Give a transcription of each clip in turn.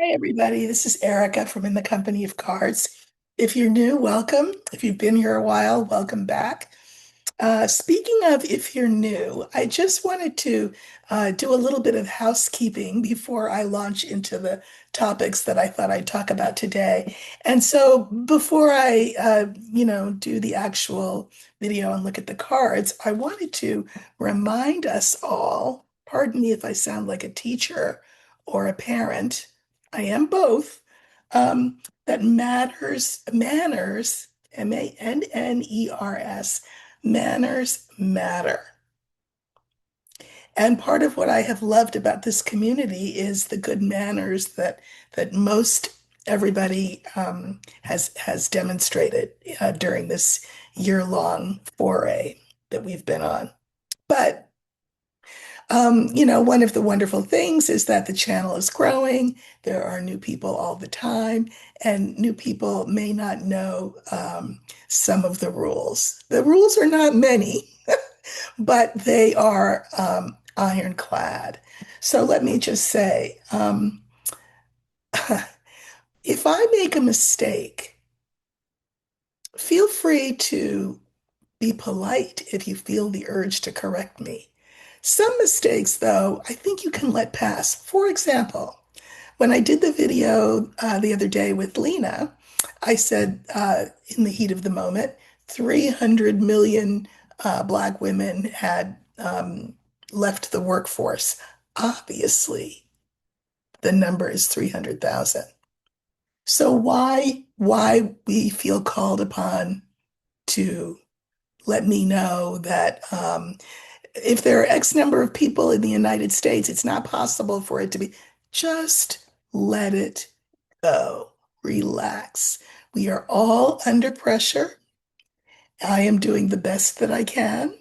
Hey everybody, this is Erica from In the Company of Cards. If you're new, welcome. If you've been here a while, welcome back. Speaking of if you're new, I just wanted to do a little bit of housekeeping before I launch into the topics that I thought I'd talk about today. And so before I do the actual video and look at the cards, I wanted to remind us all, pardon me if I sound like a teacher or a parent, I am both, that manners, manners, manners matter. And part of what I have loved about this community is the good manners that most everybody has demonstrated during this year-long foray that we've been on. But one of the wonderful things is that the channel is growing. There are new people all the time, and new people may not know some of the rules. The rules are not many, but they are ironclad. So let me just say, if I make a mistake, feel free to be polite if you feel the urge to correct me. Some mistakes, though, I think you can let pass. For example, when I did the video the other day with Lena, I said in the heat of the moment, 300 million Black women had left the workforce. Obviously, the number is 300,000. So why we feel called upon to let me know that if there are X number of people in the United States, it's not possible for it to be. Just let it go. Relax. We are all under pressure. I am doing the best that I can.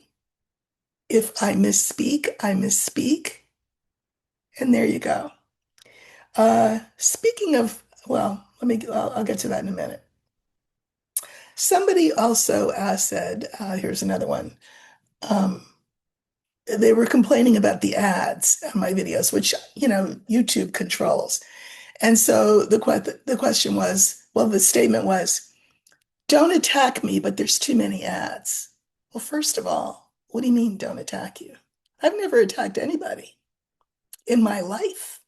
If I misspeak, I misspeak. And there you go. Speaking of, well, I'll get to that in a minute. Somebody also said, here's another one. Um, they were complaining about the ads on my videos, which, YouTube controls. And so the question was, well, the statement was, don't attack me, but there's too many ads. Well, first of all, what do you mean don't attack you? I've never attacked anybody in my life.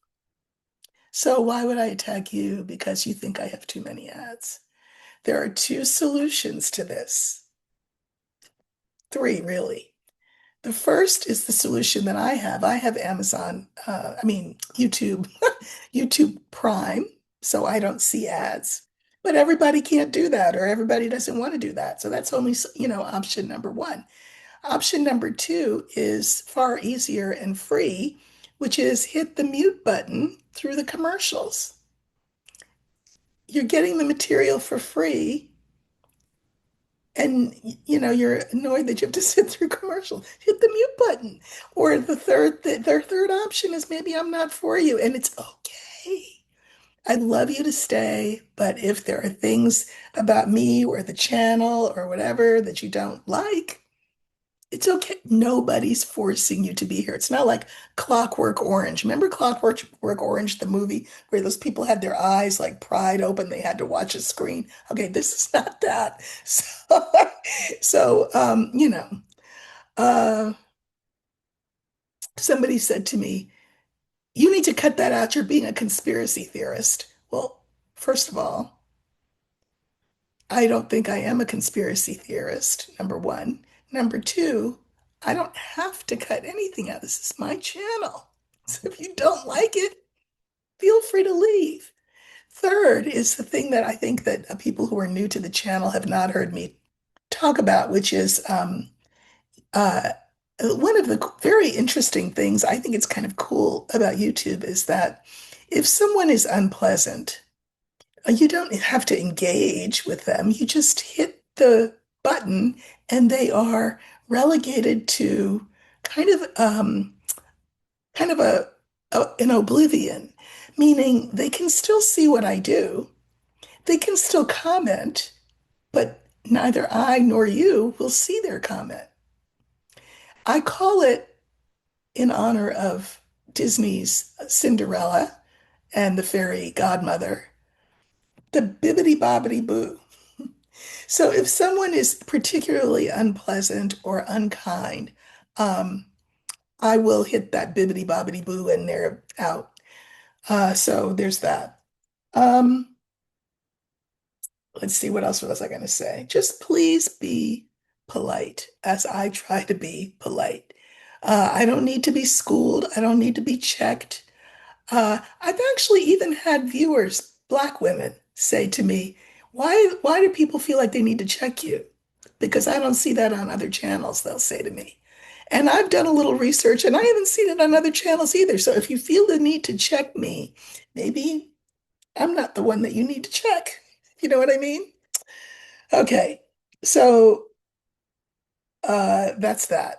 So why would I attack you because you think I have too many ads? There are two solutions to this. Three, really. The first is the solution that I have. I have Amazon, YouTube, YouTube Prime, so I don't see ads. But everybody can't do that, or everybody doesn't want to do that. So that's only, option number one. Option number two is far easier and free, which is hit the mute button through the commercials. You're getting the material for free, and you're annoyed that you have to sit through commercials. Hit the mute button. Or their third option is maybe I'm not for you, and it's okay. I'd love you to stay, but if there are things about me or the channel or whatever that you don't like, it's okay. Nobody's forcing you to be here. It's not like Clockwork Orange. Remember Clockwork Orange, the movie where those people had their eyes like pried open, they had to watch a screen. Okay, this is not that. So, uh, somebody said to me, you need to cut that out. You're being a conspiracy theorist. Well, first of all, I don't think I am a conspiracy theorist, number one. Number two, I don't have to cut anything out. This is my channel. So if you don't like it, feel free to leave. Third is the thing that I think that people who are new to the channel have not heard me talk about, which is uh, one of the very interesting things I think it's kind of cool about YouTube is that if someone is unpleasant, you don't have to engage with them. You just hit the button and they are relegated to kind of kind of an oblivion, meaning they can still see what I do. They can still comment, but neither I nor you will see their comment. I call it in honor of Disney's Cinderella. and the fairy godmother, the bibbity bobbity boo. So if someone is particularly unpleasant or unkind, um, I will hit that bibbity bobbity boo and they're out. So there's that. Um, let's see, what else was I going to say? Just please be polite as I try to be polite. I don't need to be schooled. I don't need to be checked. I've actually even had viewers, black women, say to me, why do people feel like they need to check you? Because I don't see that on other channels, they'll say to me. And I've done a little research and I haven't seen it on other channels either. So if you feel the need to check me, maybe I'm not the one that you need to check. You know what I mean? Okay. So that's that.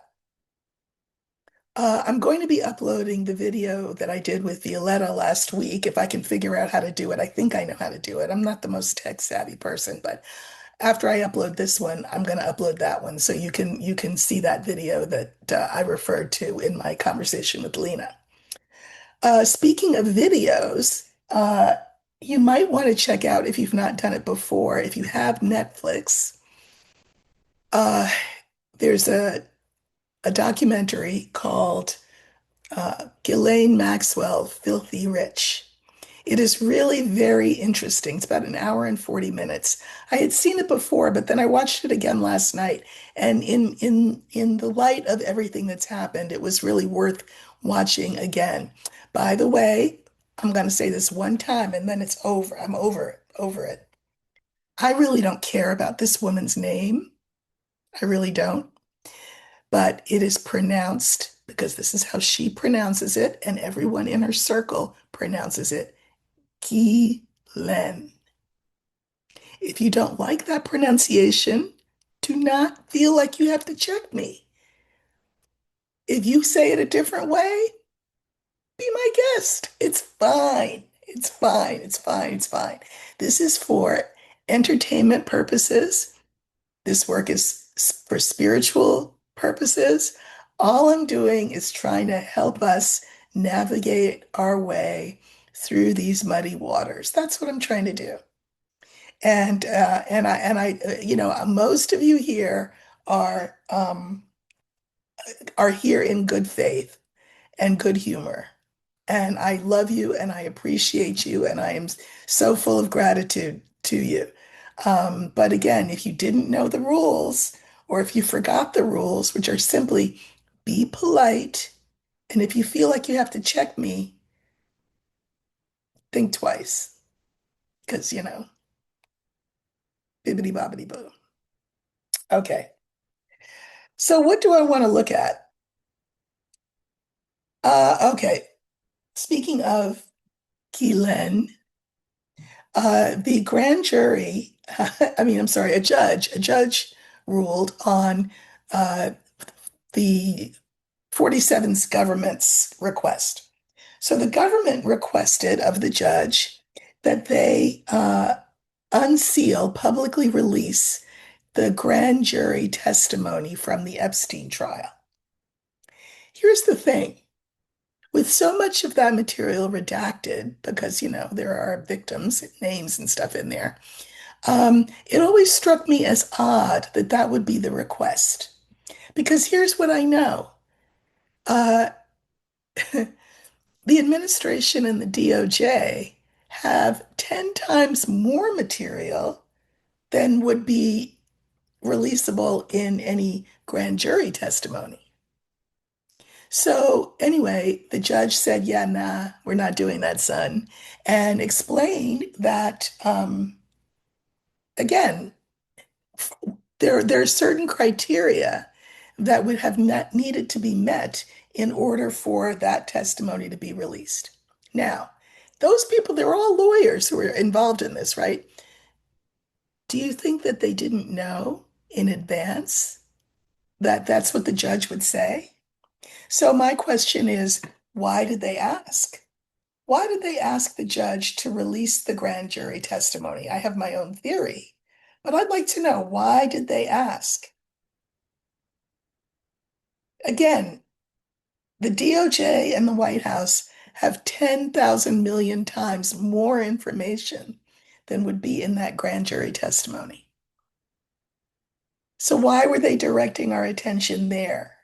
I'm going to be uploading the video that I did with Violetta last week if I can figure out how to do it. I think I know how to do it. I'm not the most tech savvy person, but after I upload this one, I'm going to upload that one so you can see that video that I referred to in my conversation with Lena. Speaking of videos, you might want to check out if you've not done it before. If you have Netflix, uh, there's a documentary called Ghislaine Maxwell, Filthy Rich. It is really very interesting. It's about an hour and 40 minutes. I had seen it before, but then I watched it again last night. And in the light of everything that's happened, it was really worth watching again. By the way, I'm going to say this one time and then it's over. I'm over it. I really don't care about this woman's name. I really don't. But it is pronounced because this is how she pronounces it, and everyone in her circle pronounces it Len. If you don't like that pronunciation, do not feel like you have to check me. If you say it a different way, be my guest. It's fine. It's fine. It's fine. It's fine. This is for entertainment purposes. This work is for spiritual purposes. All I'm doing is trying to help us navigate our way through these muddy waters. That's what I'm trying to do. Most of you here are um, are here in good faith and good humor. And I love you and I appreciate you and I am so full of gratitude to you. But again, if you didn't know the rules or if you forgot the rules, which are simply be polite, and if you feel like you have to check me, think twice because, bibbity bobbity boo. Okay. So what do I want to look at? Okay. Speaking of Keelan, the grand jury, I'm sorry, a judge ruled on uh, the 47's government's request. So the government requested of the judge that they unseal, publicly release the grand jury testimony from the Epstein trial. Here's the thing. With so much of that material redacted, because, there are victims' names and stuff in there, it always struck me as odd that that would be the request. Because here's what I know. Uh, the administration and the DOJ have 10 times more material than would be releasable in any grand jury testimony. So anyway, the judge said, yeah, nah, we're not doing that, son, and explained that, again, there are certain criteria that would have not needed to be met in order for that testimony to be released. Now, those people, they're all lawyers who are involved in this, right? Do you think that they didn't know in advance that that's what the judge would say? So my question is, why did they ask? Why did they ask the judge to release the grand jury testimony? I have my own theory, but I'd like to know, why did they ask? Again, the DOJ and the White House have 10,000 million times more information than would be in that grand jury testimony. So why were they directing our attention there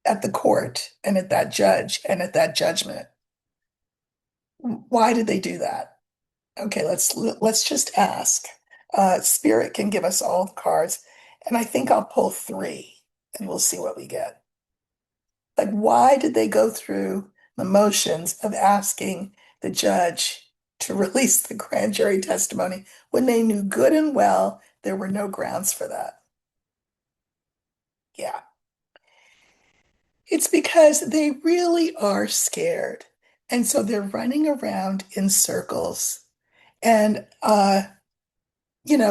at the court and at that judge and at that judgment? Why did they do that? Okay, let's just ask. Spirit can give us all the cards, and I think I'll pull three, and we'll see what we get. Like, why did they go through the motions of asking the judge to release the grand jury testimony when they knew good and well there were no grounds for that? Yeah, it's because they really are scared, and so they're running around in circles and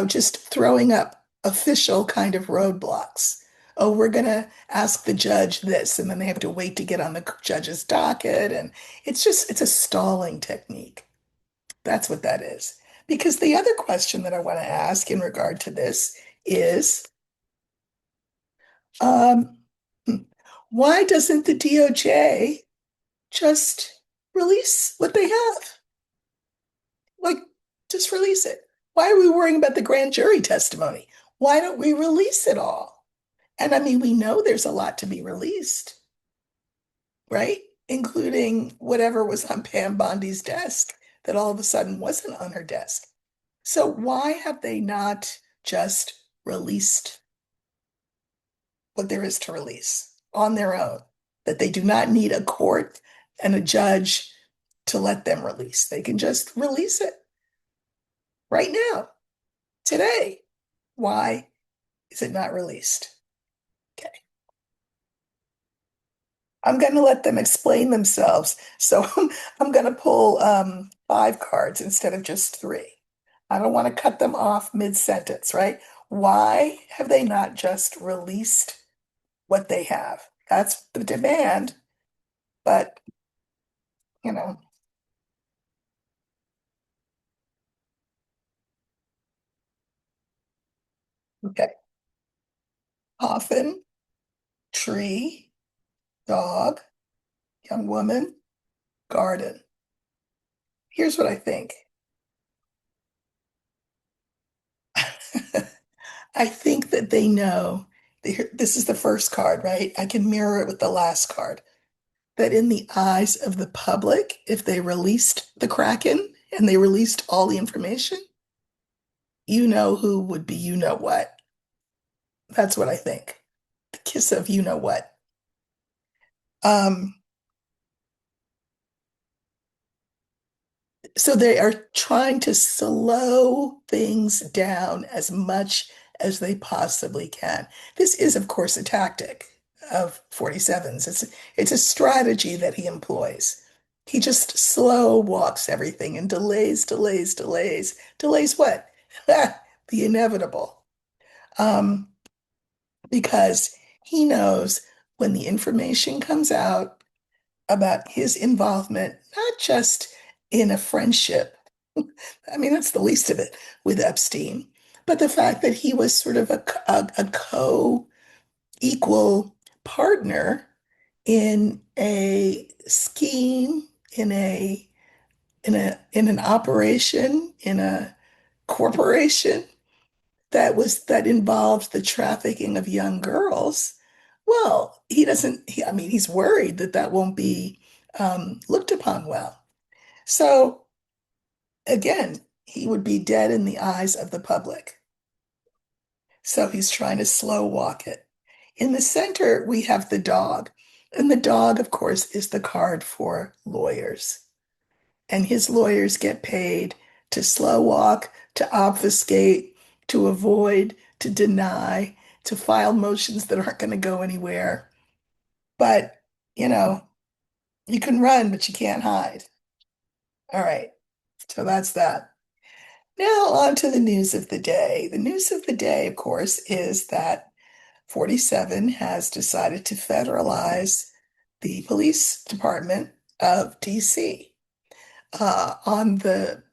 just throwing up official kind of roadblocks. Oh, we're going to ask the judge this, and then they have to wait to get on the judge's docket. And it's a stalling technique. That's what that is. Because the other question that I want to ask in regard to this is, um, hmm, why doesn't the DOJ just release what they have? Like, just release it. Why are we worrying about the grand jury testimony? Why don't we release it all? And I mean, we know there's a lot to be released, right? Including whatever was on Pam Bondi's desk that all of a sudden wasn't on her desk. So why have they not just released what there is to release on their own? That they do not need a court and a judge to let them release. They can just release it right now, today. Why is it not released? Okay. I'm going to let them explain themselves. So I'm going to pull five cards instead of just three. I don't want to cut them off mid-sentence, right? Why have they not just released what they have? That's the demand, but you know, okay. Coffin, tree, dog, young woman, garden. Here's what I think. I think that they know this is the first card, right? I can mirror it with the last card. That in the eyes of the public, if they released the Kraken and they released all the information, you know who would be you know what. That's what I think. The kiss of you know what. Um, so they are trying to slow things down as much as they possibly can. This is, of course, a tactic of 47's. It's a strategy that he employs. He just slow walks everything and delays, delays, delays. Delays what? The inevitable. Um, because he knows when the information comes out about his involvement, not just in a friendship, I mean, that's the least of it with Epstein, but the fact that he was sort of a co-equal partner in a scheme, in an operation, in a corporation that involved the trafficking of young girls. Well, he doesn't, I mean, he's worried that that won't be looked upon well. So again, he would be dead in the eyes of the public. So he's trying to slow walk it. In the center, we have the dog. And the dog, of course, is the card for lawyers. And his lawyers get paid to slow walk, to obfuscate, to avoid, to deny, to file motions that aren't going to go anywhere. But, you know, you can run, but you can't hide. All right. So that's that. Now, on to the news of the day. The news of the day, of course, is that 47 has decided to federalize the police department of DC on the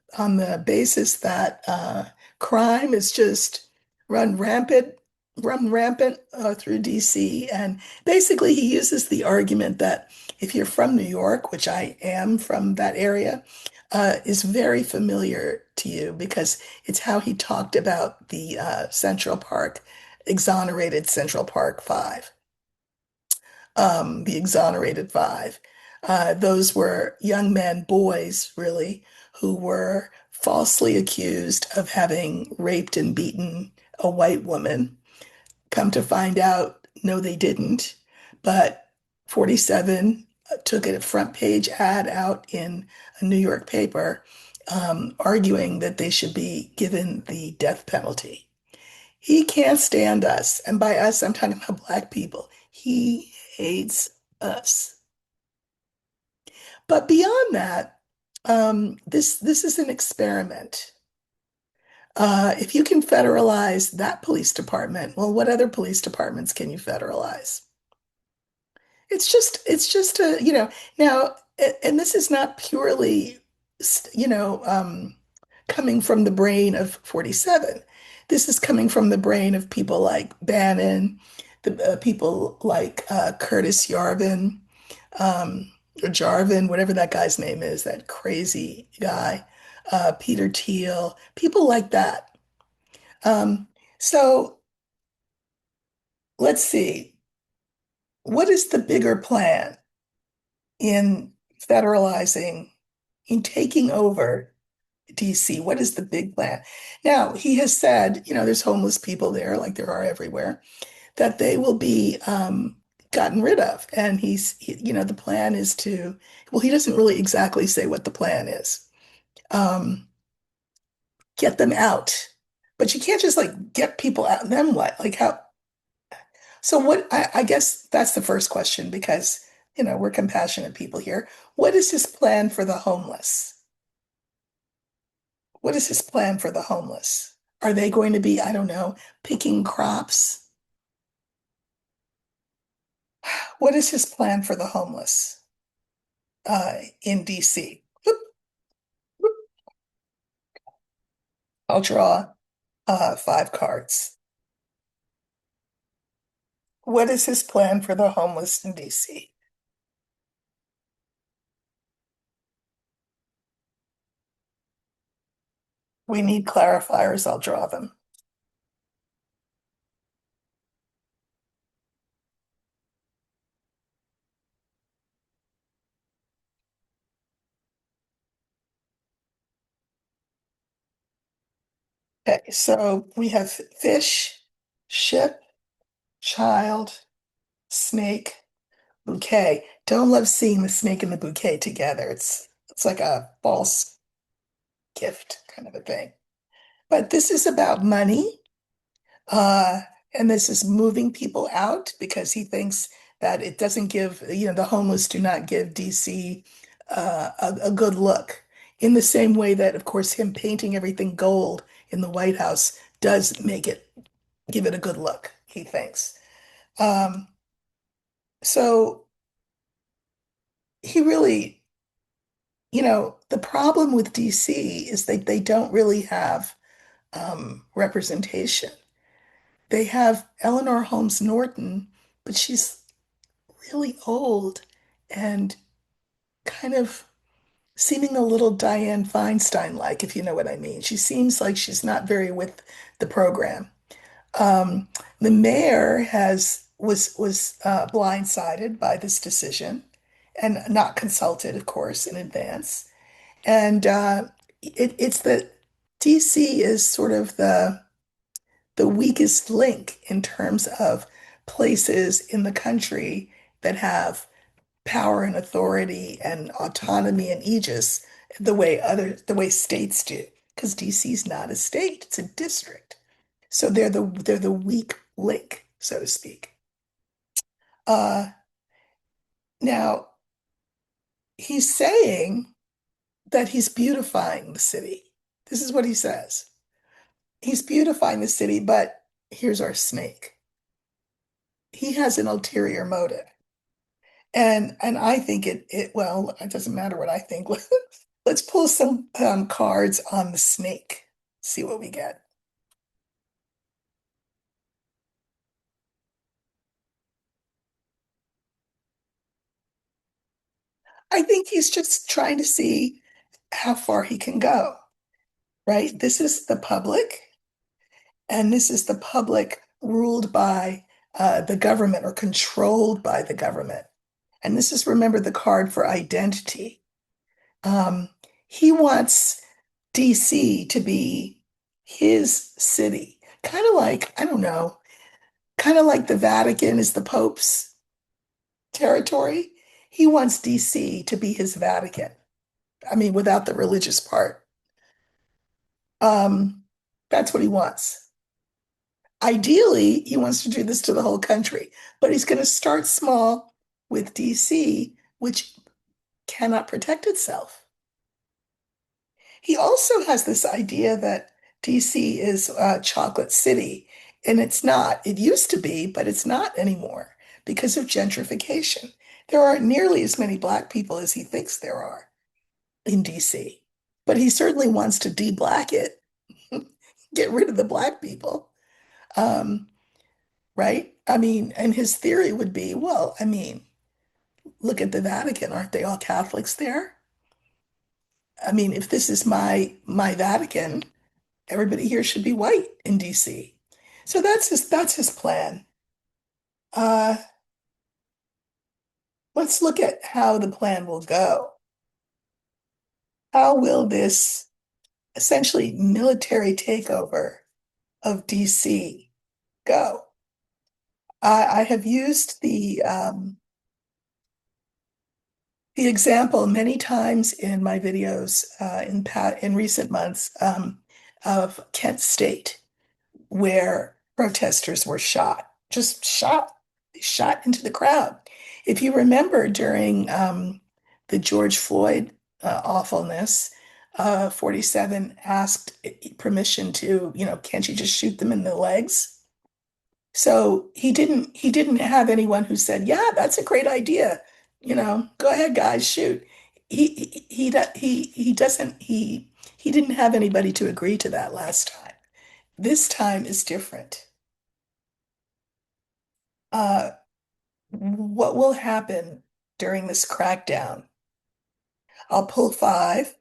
basis that crime is just run rampant run rampant through DC. And basically, he uses the argument that if you're from New York, which I am from that area, is very familiar to you because it's how he talked about the Central Park, exonerated Central Park Five, the exonerated five. Those were young men, boys, really, who were falsely accused of having raped and beaten a white woman. Come to find out, no, they didn't. But 47 took a front page ad out in a New York paper arguing that they should be given the death penalty. He can't stand us. And by us, I'm talking about Black people. He hates us. But beyond that, this is an experiment. If you can federalize that police department, well, what other police departments can you federalize? It's just a, now, and this is not purely, coming from the brain of 47. This is coming from the brain of people like Bannon, the people like Curtis Yarvin, or Jarvin, whatever that guy's name is, that crazy guy, Peter Thiel, people like that. Um, so let's see, what is the bigger plan in federalizing, in taking over DC? What is the big plan? Now, he has said, there's homeless people there, like there are everywhere, that they will be gotten rid of. And the plan is to, well, he doesn't really exactly say what the plan is. Um, get them out. But you can't just like get people out. And then what? Like how? So what? I guess that's the first question because, we're compassionate people here. What is his plan for the homeless? What is his plan for the homeless? Are they going to be, I don't know, picking crops? What is his plan for the homeless in DC? I'll draw five cards. What is his plan for the homeless in DC? We need clarifiers. I'll draw them. Okay, so we have fish, ship, child, snake, bouquet. Don't love seeing the snake and the bouquet together. It's like a false gift kind of a thing. But this is about money. Uh, and this is moving people out because he thinks that it doesn't give, the homeless do not give DC a good look. In the same way that, of course, him painting everything gold in the White House does give it a good look, he thinks. Um, so he really, the problem with DC is that they don't really have representation. They have Eleanor Holmes Norton, but she's really old and kind of seeming a little Diane Feinstein-like, if you know what I mean. She seems like she's not very with the program. Um, the mayor was blindsided by this decision and not consulted, of course, in advance. And it's that DC is sort of the weakest link in terms of places in the country that have power and authority and autonomy and aegis the way states do. Because DC is not a state, it's a district. So they're the weak link, so to speak. Uh, now he's saying that he's beautifying the city. This is what he says. He's beautifying the city, but here's our snake. He has an ulterior motive. And I think well, it doesn't matter what I think. Let's pull some cards on the snake. See what we get. I think he's just trying to see how far he can go, right? This is the public, and this is the public ruled by the government or controlled by the government. And this is, remember, the card for identity. Um, he wants DC to be his city, kind of like, I don't know, kind of like the Vatican is the Pope's territory. He wants DC to be his Vatican. I mean, without the religious part. Um, that's what he wants. Ideally, he wants to do this to the whole country, but he's going to start small with DC, which cannot protect itself. He also has this idea that DC is a chocolate city, and it's not. It used to be, but it's not anymore because of gentrification. There aren't nearly as many Black people as he thinks there are in DC, but he certainly wants to de-black it, get rid of the Black people. Um, right? I mean, and his theory would be, well, I mean, look at the Vatican. Aren't they all Catholics there? I mean, if this is my Vatican, everybody here should be white in DC. So that's his plan. Uh, let's look at how the plan will go. How will this essentially military takeover of DC go? I have used the example many times in my videos in recent months of Kent State, where protesters were shot, just shot, they shot into the crowd. If you remember during the George Floyd awfulness, 47 asked permission to, can't you just shoot them in the legs? So he didn't have anyone who said, "Yeah, that's a great idea. Go ahead, guys, shoot." He doesn't he didn't have anybody to agree to that last time. This time is different. Uh, what will happen during this crackdown? I'll pull five,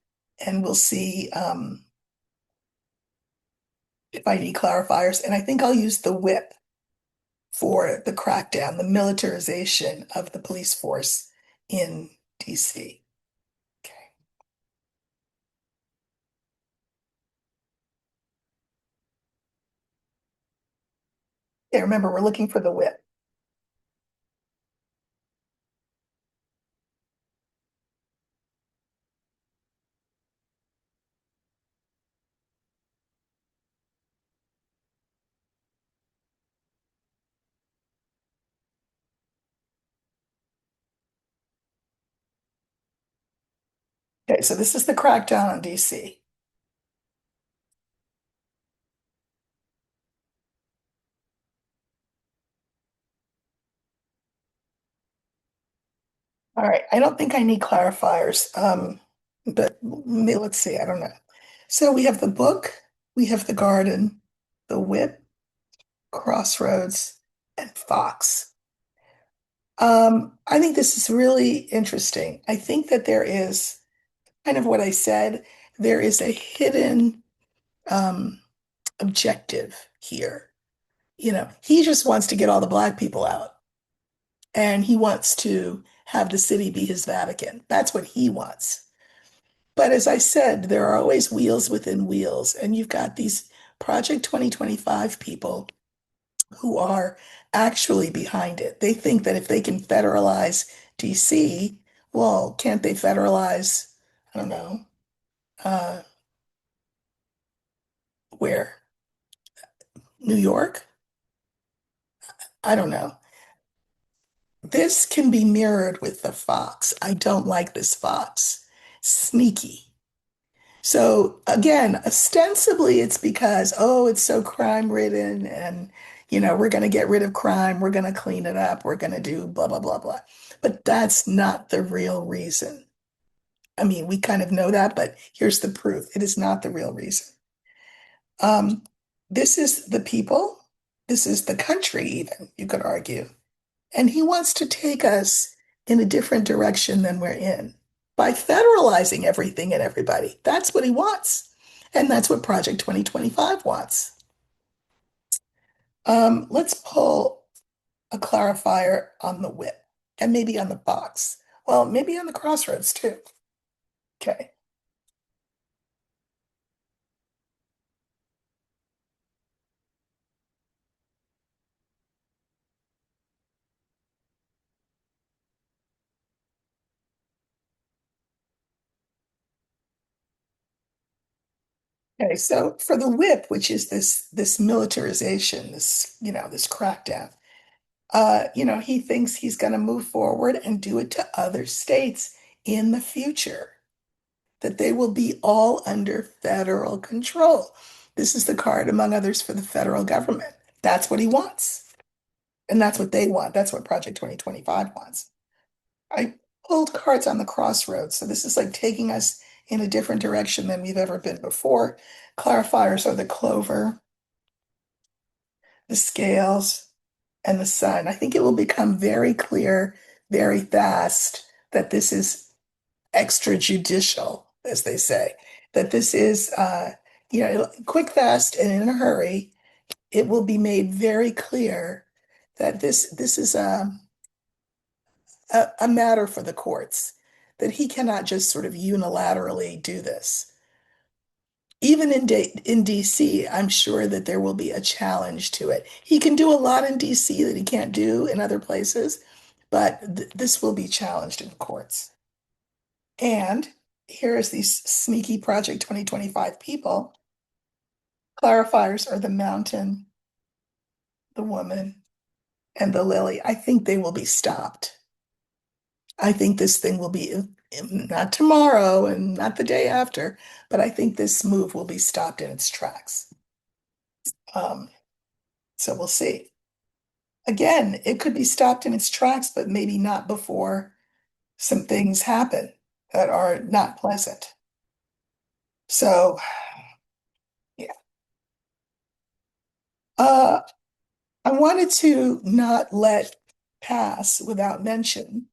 and we'll see if I need clarifiers. And I think I'll use the whip for the crackdown, the militarization of the police force in DC. Okay. Yeah, remember, we're looking for the whip. Okay, so this is the crackdown on DC. All right, I don't think I need clarifiers, but let's see, I don't know. So we have the book, we have the garden, the whip, crossroads, and fox. I think this is really interesting. I think that there is kind of what I said, there is a hidden um, objective here. He just wants to get all the Black people out, and he wants to have the city be his Vatican. That's what he wants. But as I said, there are always wheels within wheels, and you've got these Project 2025 people who are actually behind it. They think that if they can federalize DC, well, can't they federalize, I don't know, uh, where? New York? I don't know. This can be mirrored with the fox. I don't like this fox. Sneaky. So again, ostensibly it's because, oh, it's so crime ridden and, we're going to get rid of crime. We're going to clean it up. We're going to do blah, blah, blah, blah. But that's not the real reason. I mean, we kind of know that, but here's the proof. It is not the real reason. Um, this is the people. This is the country, even, you could argue. And he wants to take us in a different direction than we're in. by federalizing everything and everybody. That's what he wants. And that's what Project 2025 wants. Let's pull a clarifier on the whip and maybe on the box. Well, maybe on the crossroads too. Okay. Okay, so for the whip, which is this militarization, this crackdown, he thinks he's going to move forward and do it to other states in the future, that they will be all under federal control. This is the card, among others, for the federal government. That's what he wants. And that's what they want. That's what Project 2025 wants. I pulled cards on the crossroads. So this is like taking us in a different direction than we've ever been before. Clarifiers are the clover, the scales, and the sun. I think it will become very clear very fast that this is extrajudicial, as they say, that this is, quick, fast, and in a hurry. It will be made very clear that this is a matter for the courts, that he cannot just sort of unilaterally do this. Even in DC, I'm sure that there will be a challenge to it. He can do a lot in DC that he can't do in other places, but this will be challenged in courts. And here's these sneaky Project 2025 people. Clarifiers are the mountain, the woman, and the lily. I think they will be stopped. I think this thing will be not tomorrow and not the day after, but I think this move will be stopped in its tracks. Um, so we'll see. Again, it could be stopped in its tracks, but maybe not before some things happen that are not pleasant. So, yeah. Uh, I wanted to not let pass without mention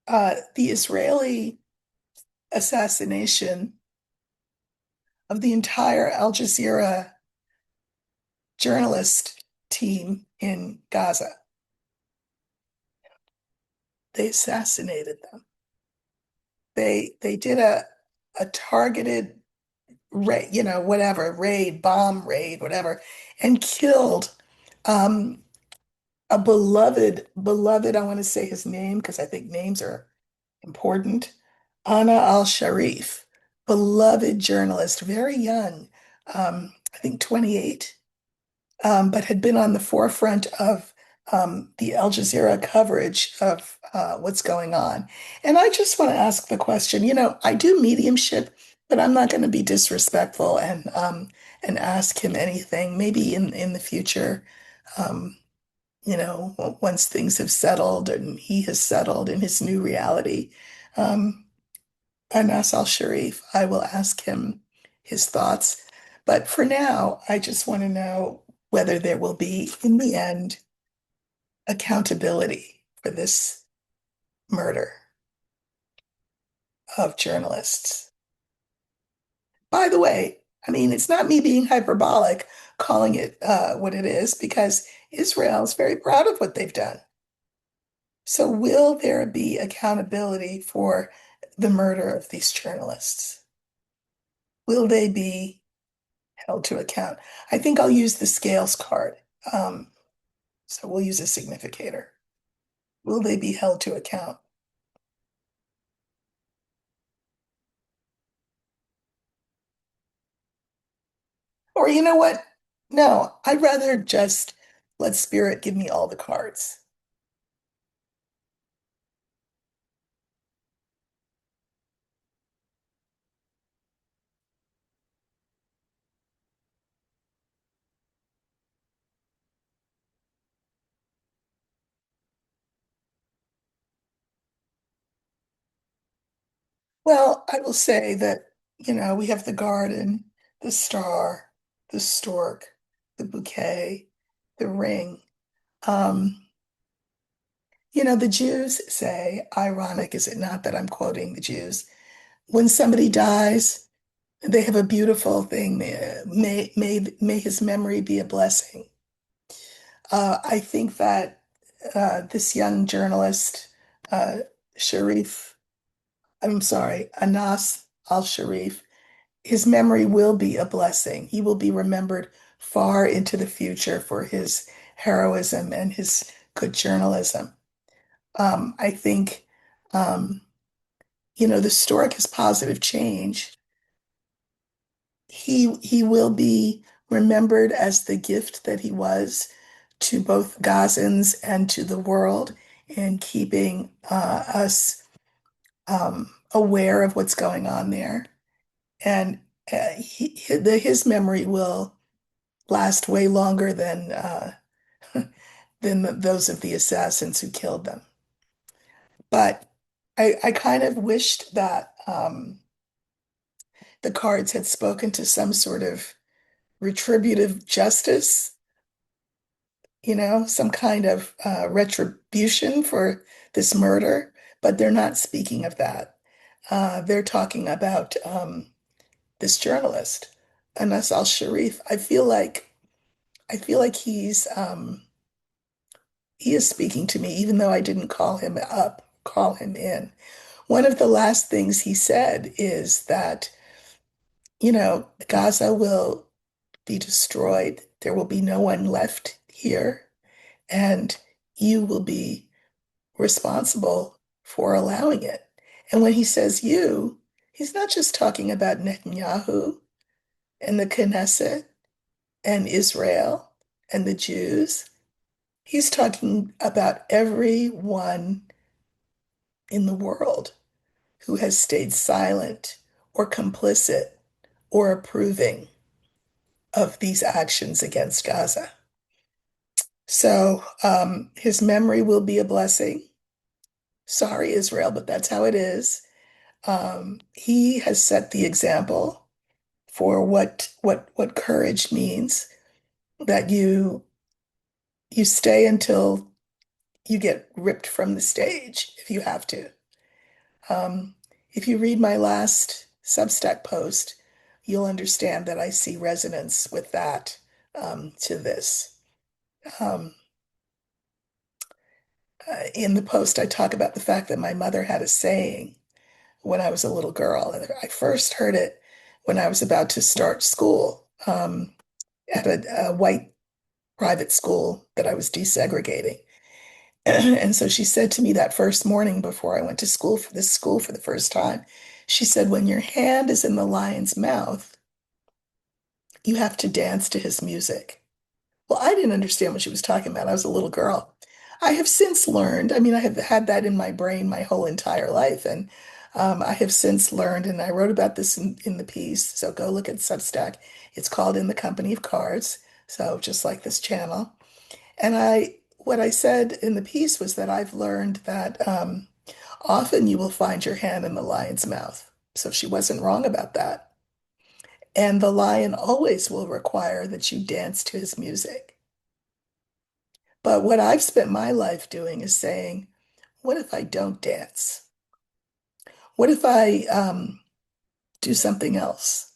the Israeli assassination of the entire Al Jazeera journalist team in Gaza. They assassinated them. They did a targeted raid, whatever, raid, bomb raid, whatever, and killed um, a beloved, I want to say his name because I think names are important. Ana al-Sharif, beloved journalist, very young, I think 28, but had been on the forefront of the Al Jazeera coverage of what's going on. And I just want to ask the question, I do mediumship, but I'm not going to be disrespectful and ask him anything. Maybe in the future, um, once things have settled and he has settled in his new reality. Um, Anas al-Sharif, I will ask him his thoughts. But for now, I just want to know whether there will be, in the end, accountability for this murder of journalists. By the way, I mean, it's not me being hyperbolic calling it what it is, because Israel is very proud of what they've done. So, will there be accountability for the murder of these journalists? Will they be held to account? I think I'll use the scales card. Um, so we'll use a significator. Will they be held to account? Or you know what? No, I'd rather just let Spirit give me all the cards. Well, I will say that, we have the garden, the star, the stork, the bouquet, the ring. Um, The Jews say, ironic is it not that I'm quoting the Jews, when somebody dies, they have a beautiful thing. May his memory be a blessing. I think that this young journalist, uh, Sharif, I'm sorry, Anas al-Sharif, his memory will be a blessing. He will be remembered far into the future for his heroism and his good journalism. I think, um, the story has positive change. He will be remembered as the gift that he was to both Gazans and to the world in keeping us aware of what's going on there. And his memory will last way longer than those of the assassins who killed them. But I kind of wished that the cards had spoken to some sort of retributive justice, some kind of retribution for this murder, but they're not speaking of that. They're talking about this journalist, Anas al-Sharif. I feel like he is speaking to me, even though I didn't call him in. One of the last things he said is that, Gaza will be destroyed. There will be no one left here, and you will be responsible for allowing it. And when he says you, he's not just talking about Netanyahu and the Knesset and Israel and the Jews. He's talking about everyone in the world who has stayed silent or complicit or approving of these actions against Gaza. So his memory will be a blessing. Sorry, Israel, but that's how it is. He has set the example for what courage means, that you stay until you get ripped from the stage if you have to. Um, if you read my last Substack post, you'll understand that I see resonance with that to this. Um, in the post, I talk about the fact that my mother had a saying when I was a little girl. And I first heard it when I was about to start school at a white private school that I was desegregating. And so she said to me that first morning before I went to school for the first time, she said, when your hand is in the lion's mouth, you have to dance to his music. Well, I didn't understand what she was talking about. I was a little girl. I have since learned, I mean, I have had that in my brain my whole entire life. And I have since learned, and I wrote about this in the piece. So go look at Substack. It's called In the Company of Cards. So just like this channel. And what I said in the piece was that I've learned that often you will find your hand in the lion's mouth. So she wasn't wrong about that. And the lion always will require that you dance to his music. But what I've spent my life doing is saying, what if I don't dance? What if I do something else?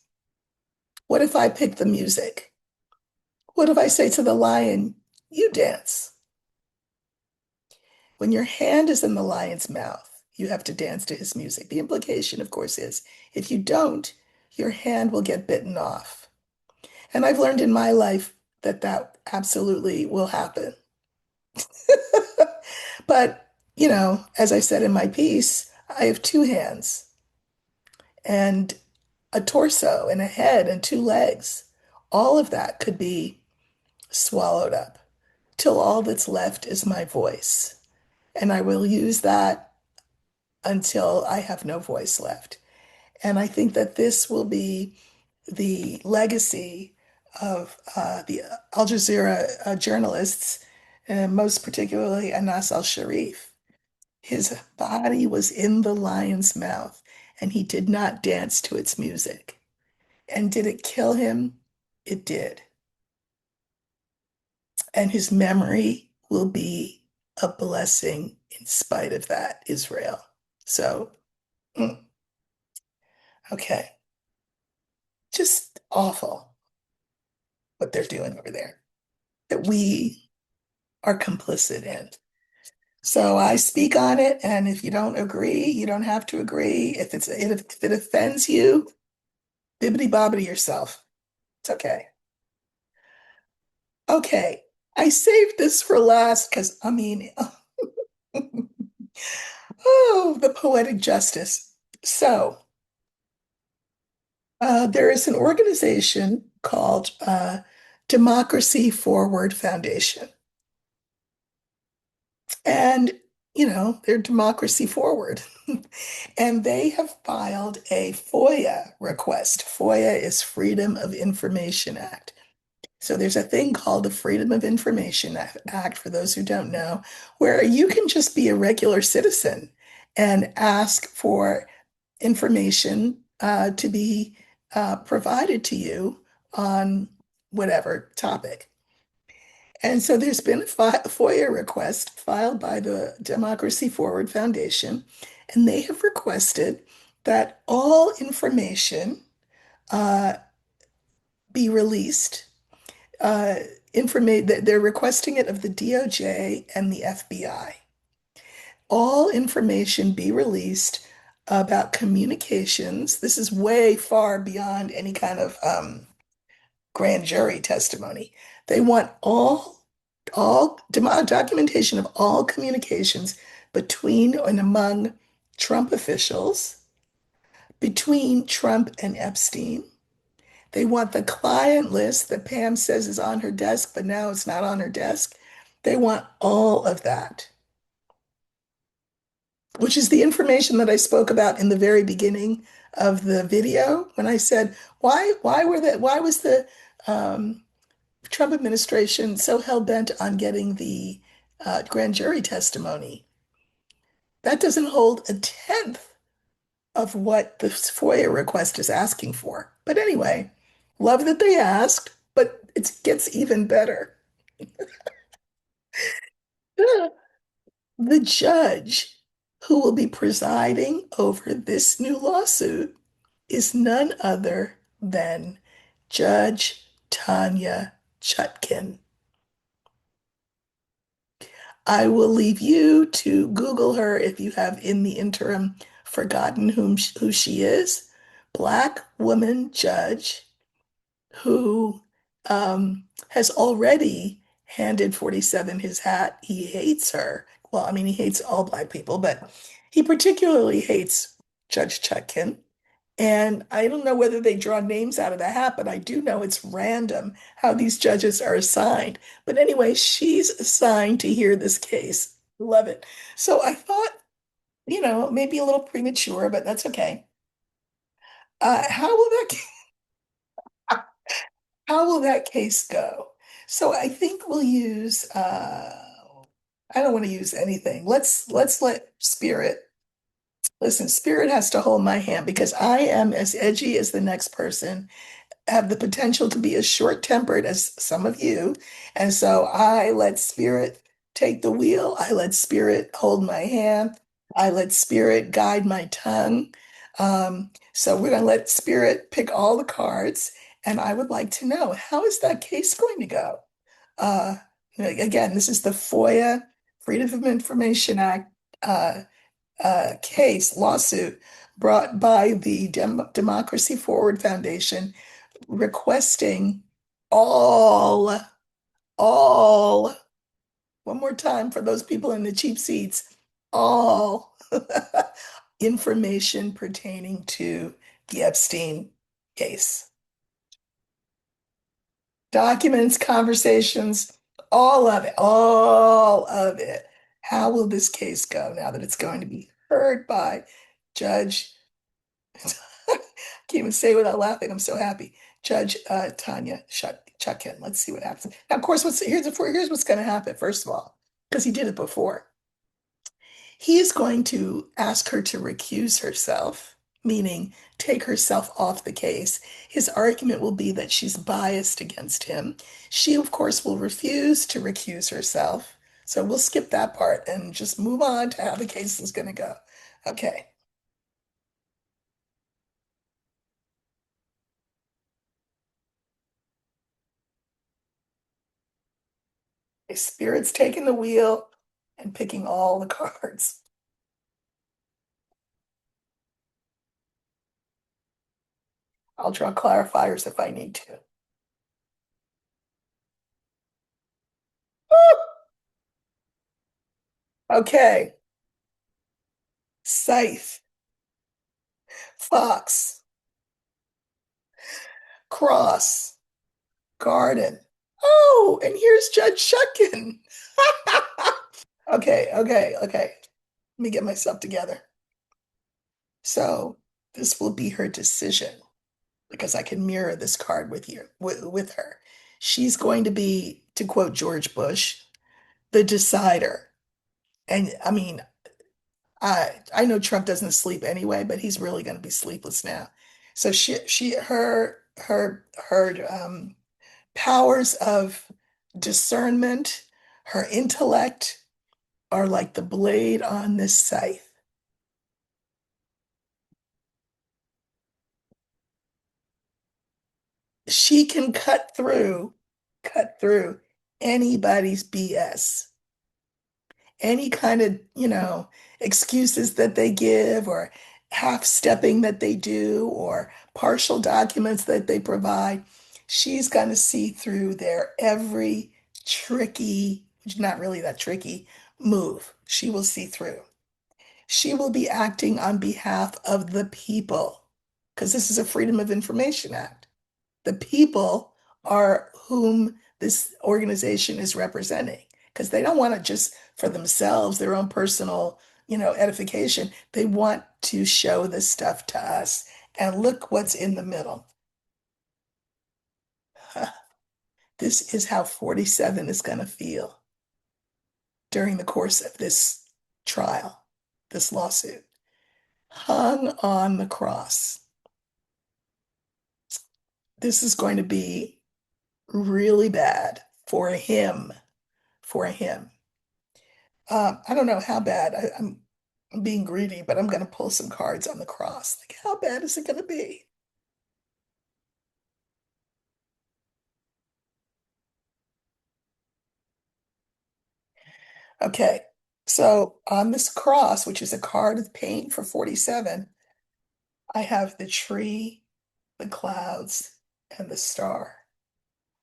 What if I pick the music? What if I say to the lion, you dance? When your hand is in the lion's mouth, you have to dance to his music. The implication, of course, is if you don't, your hand will get bitten off. And I've learned in my life that that absolutely will happen. But, as I said in my piece, I have two hands and a torso and a head and two legs. All of that could be swallowed up till all that's left is my voice. And I will use that until I have no voice left. And I think that this will be the legacy of the Al Jazeera journalists, and most particularly Anas al-Sharif. His body was in the lion's mouth, and he did not dance to its music. And did it kill him? It did. And his memory will be a blessing in spite of that, Israel. So, mm, okay, just awful what they're doing over there that we are complicit in. So I speak on it, and if you don't agree, you don't have to agree. If it offends you, bibbity bobbity yourself. It's okay. Okay, I saved this for last because I mean, oh, the poetic justice. So there is an organization called Democracy Forward Foundation, and they're democracy forward. And they have filed a FOIA request. FOIA is Freedom of Information Act. So there's a thing called the Freedom of Information Act, for those who don't know, where you can just be a regular citizen and ask for information to be provided to you on whatever topic. And so there's been a FOIA request filed by the Democracy Forward Foundation, and they have requested that all information uh, be released. That they're requesting it of the DOJ and the FBI. All information be released about communications. This is way far beyond any kind of grand jury testimony. They want all documentation of all communications between and among Trump officials, between Trump and Epstein. They want the client list that Pam says is on her desk, but now it's not on her desk. They want all of that, which is the information that I spoke about in the very beginning of the video when I said, why was the um, Trump administration so hell-bent on getting the grand jury testimony? That doesn't hold a tenth of what the FOIA request is asking for. But anyway, love that they asked, but it gets even better. The judge who will be presiding over this new lawsuit is none other than Judge Tanya Chutkin. I will leave you to Google her if you have in the interim forgotten who she is. Black woman judge who has already handed 47 his hat. He hates her. Well, I mean, he hates all Black people, but he particularly hates Judge Chutkin. And I don't know whether they draw names out of the hat, but I do know it's random how these judges are assigned. But anyway, she's assigned to hear this case. Love it. So I thought, maybe a little premature, but that's okay. How will that how will that case go? So I think we'll use I don't want to use anything. Let's let Spirit. Listen, Spirit has to hold my hand because I am as edgy as the next person, have the potential to be as short-tempered as some of you. And so I let Spirit take the wheel. I let Spirit hold my hand. I let Spirit guide my tongue. So we're going to let Spirit pick all the cards. And I would like to know, how is that case going to go? Uh, again, this is the FOIA, Freedom of Information Act case, lawsuit brought by the Democracy Forward Foundation requesting all, all, one more time for those people in the cheap seats, all information pertaining to the Epstein case. Documents, conversations, all of it, all of it. How will this case go now that it's going to be heard by Judge? I can't even say it without laughing. I'm so happy. Judge Tanya Chutkin. Let's see what happens. Now, of course, here's what's going to happen, first of all, because he did it before. He is going to ask her to recuse herself, meaning take herself off the case. His argument will be that she's biased against him. She, of course, will refuse to recuse herself. So we'll skip that part and just move on to how the case is going to go. Okay. Spirit's taking the wheel and picking all the cards. I'll draw clarifiers if I need to. Okay. Scythe, fox, cross, garden. Oh, and here's Judge Chutkin. Okay, okay, okay. Let me get myself together. So this will be her decision because I can mirror this card with you with her. She's going to be, to quote George Bush, the decider. And I mean, I know Trump doesn't sleep anyway, but he's really going to be sleepless now. So her powers of discernment, her intellect are like the blade on this scythe. She can cut through anybody's BS, any kind of, excuses that they give or half stepping that they do or partial documents that they provide. She's going to see through their every tricky, not really that tricky, move. She will see through. She will be acting on behalf of the people because this is a Freedom of Information Act. The people are whom this organization is representing because they don't want it just for themselves, their own personal, edification. They want to show this stuff to us. And look what's in the middle. This is how 47 is going to feel during the course of this trial, this lawsuit. Hung on the cross. This is going to be really bad for him, for him. I don't know how bad. I'm being greedy, but I'm going to pull some cards on the cross. Like, how bad is it going to be? Okay. So on this cross, which is a card of pain for 47, I have the tree, the clouds, and the star.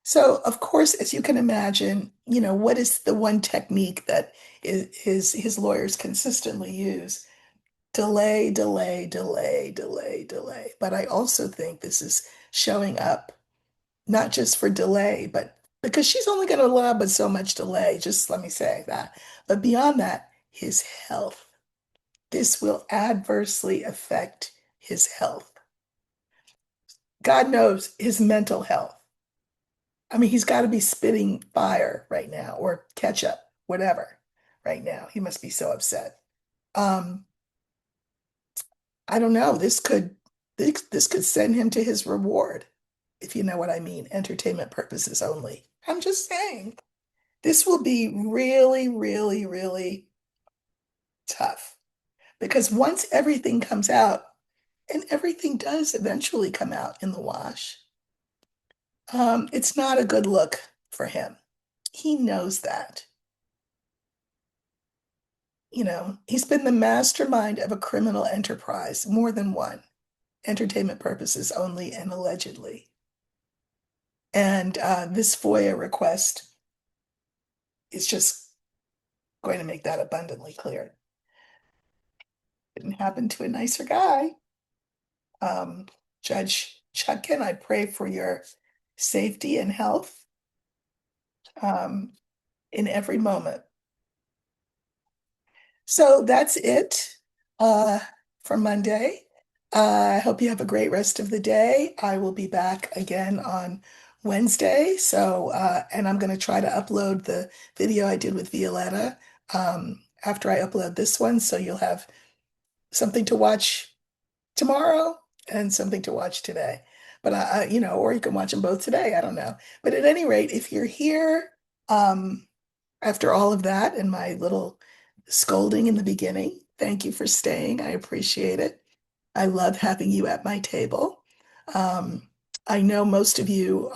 So, of course, as you can imagine, what is the one technique that his lawyers consistently use? Delay, delay, delay, delay, delay. But I also think this is showing up not just for delay, but because she's only going to allow but so much delay. Just let me say that. But beyond that, his health. This will adversely affect his health. God knows his mental health. I mean, he's got to be spitting fire right now or ketchup, whatever, right now. He must be so upset. Um, I don't know. This could send him to his reward, if you know what I mean, entertainment purposes only. I'm just saying. This will be really, really, really tough because once everything comes out, and everything does eventually come out in the wash, it's not a good look for him. He knows that. He's been the mastermind of a criminal enterprise, more than one, entertainment purposes only and allegedly. And this FOIA request is just going to make that abundantly clear. Didn't happen to a nicer guy. Um, Judge Chutkin, I pray for your safety and health um, in every moment. So that's it uh, for Monday. I hope you have a great rest of the day. I will be back again on Wednesday. So, and I'm going to try to upload the video I did with Violetta after I upload this one. So you'll have something to watch tomorrow and something to watch today. But or you can watch them both today. I don't know. But at any rate, if you're here, um, After all of that and my little scolding in the beginning, thank you for staying. I appreciate it. I love having you at my table. Um, I know most of you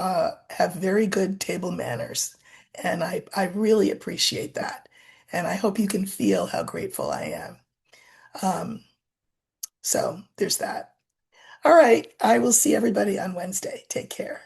have very good table manners, and I really appreciate that. And I hope you can feel how grateful I am. Um, so there's that. All right, I will see everybody on Wednesday. Take care.